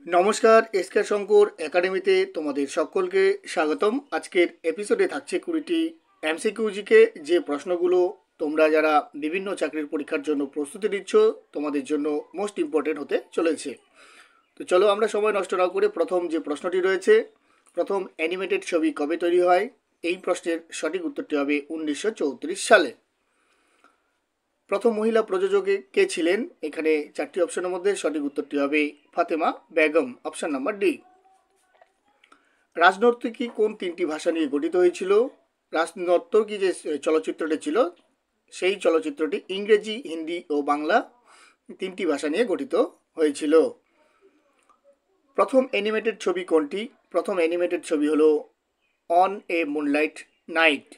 নমস্কার, এসকে শঙ্কর একাডেমিতে তোমাদের সকলকে স্বাগতম। আজকের এপিসোডে থাকছে 20টি এমসিকিউজিকে, যে প্রশ্নগুলো তোমরা যারা বিভিন্ন চাকরির পরীক্ষার জন্য প্রস্তুতি নিচ্ছ তোমাদের জন্য মোস্ট ইম্পর্টেন্ট হতে চলেছে। তো চলো আমরা সময় নষ্ট না করে প্রথম যে প্রশ্নটি রয়েছে, প্রথম অ্যানিমেটেড ছবি কবে তৈরি হয়? এই প্রশ্নের সঠিক উত্তরটি হবে 1934 সালে। প্রথম মহিলা প্রযোজক কে ছিলেন? এখানে চারটি অপশনের মধ্যে সঠিক উত্তরটি হবে Fatema Begum, option number D. রাজনর্তকী কোন তিনটি ভাষা নিয়ে গঠিত হয়েছিল? রাজনর্তকী যে চলচ্চিত্রটি ছিল সেই চলচ্চিত্রটি ইংরেজি, হিন্দি ও বাংলা তিনটি ভাষা নিয়ে গঠিত হয়েছিল। প্রথম অ্যানিমেটেড ছবি কোনটি? প্রথম অ্যানিমেটেড ছবি হলো অন এ মুনলাইট নাইট।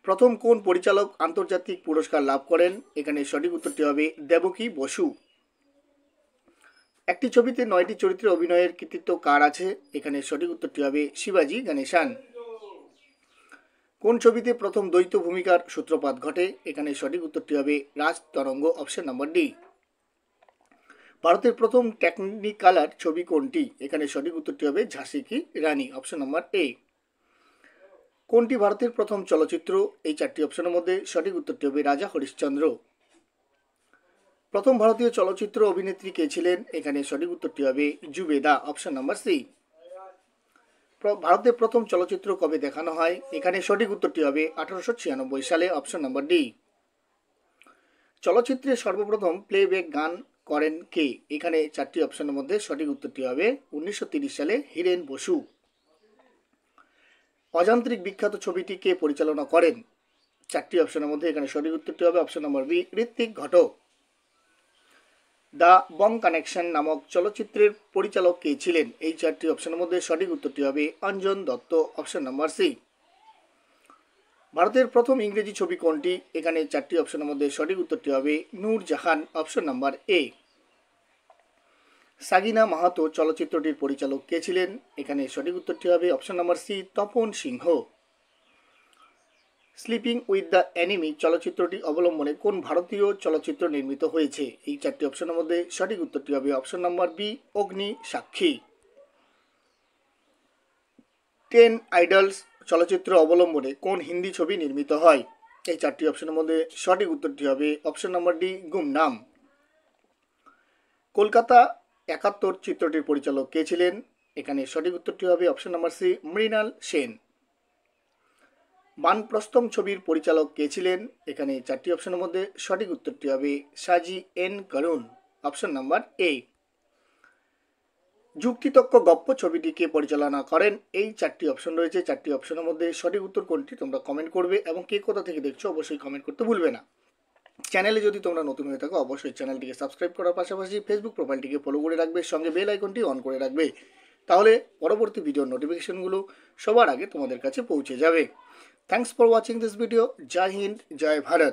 প্রথম কোন পরিচালক আন্তর্জাতিক পুরস্কার লাভ করেন? এখানে সঠিক উত্তরটি হবে দেবকী বসু। একটি ছবিতে 9টি চরিত্রে অভিনয়ের কৃতিত্ব কার আছে? এখানে সঠিক উত্তরটি হবে শিবাজি গণেশান। কোন ছবিতে প্রথম দ্বৈত ভূমিকার সূত্রপাত ঘটে? এখানে সঠিক উত্তরটি হবে রাজ তরঙ্গ, অপশন নাম্বার ডি। ভারতের প্রথম টেকনিকালার ছবি কোনটি? এখানে সঠিক উত্তরটি হবে ঝাঁসি কি রানী, অপশন নাম্বার এ। কোনটি ভারতের প্রথম চলচ্চিত্র? এই চারটি অপশনের মধ্যে সঠিক উত্তরটি হবে রাজা হরিশ্চন্দ্র। প্রথম ভারতীয় চলচ্চিত্র অভিনেত্রী কে ছিলেন? এখানে সঠিক উত্তরটি হবে জুবেদা, অপশন নাম্বার সি। ভারতের প্রথম চলচ্চিত্র কবে দেখানো হয়? এখানে সঠিক উত্তরটি হবে 1896 সালে, অপশন নাম্বার ডি। চলচ্চিত্রে সর্বপ্রথম প্লেব্যাক গান করেন কে? এখানে চারটি অপশনের মধ্যে সঠিক উত্তরটি হবে 1930 সালে হীরেন বসু। অযান্ত্রিক বিখ্যাত ছবিটি কে পরিচালনা করেন? চারটি অপশনের মধ্যে এখানে সঠিক উত্তরটি হবে option number B, Ritwik Ghatak. The Bong connection নামক চলচ্চিত্রের পরিচালক কে ছিলেন? এই চারটি অপশনের মধ্যে সঠিক উত্তরটি হবে Anjan Dutta, option number C. ভারতের প্রথম ইংরেজি ছবি কোনটি? এখানে চারটি অপশনের মধ্যে সঠিক উত্তরটি হবে Nurjahan, option number A. Sagina Mahato চলচ্চিত্রটির পরিচালক কে ছিলেন? এখানে সঠিক উত্তরটি হবে option number C, Tapan Sinha. Sleeping with the enemy চলচ্চিত্রটি অবলম্বনে কোন ভারতীয় চলচ্চিত্র নির্মিত হয়েছে? এই চারটি অপশনের মধ্যে সঠিক উত্তরটি হবে অপশন নাম্বার বি, অগ্নি সাক্ষী। 10 আইডলস চলচ্চিত্র অবলম্বনে কোন হিন্দি ছবি নির্মিত হয়? এই চারটি অপশনের মধ্যে সঠিক উত্তরটি হবে option number D, Gumnaam. Kolkata 71 চিত্রটির পরিচালক কে ছিলেন? এখানে সঠিক উত্তরটি হবে option number C, Mrinal Sen. Vanaprastham ছবির পরিচালক কে ছিলেন? এখানে চারটি অপশনের মধ্যে সঠিক উত্তরটি হবে সাজি এন করুন, অপশন নাম্বার এ। যুক্তিতক্ক গপ্প ছবিটি কে পরিচালনা করেন? এই চারটি অপশন রয়েছে, চারটি অপশনের মধ্যে সঠিক উত্তর কোনটি তোমরা কমেন্ট করবে, এবং কে কোথা থেকে দেখছো অবশ্যই কমেন্ট করতে ভুলবে না। চ্যানেলে যদি তোমরা নতুন হয়ে থাকো অবশ্যই চ্যানেলটিকে সাবস্ক্রাইব করার পাশাপাশি ফেসবুক প্রোফাইলটিকে ফলো করে রাখবে, সঙ্গে বেল আইকনটি অন করে রাখবে, তাহলে পরবর্তী ভিডিওর নোটিফিকেশনগুলো সবার আগে তোমাদের কাছে পৌঁছে যাবে। Thanks for watching this video. জয় হিন্দ, জয় ভারত।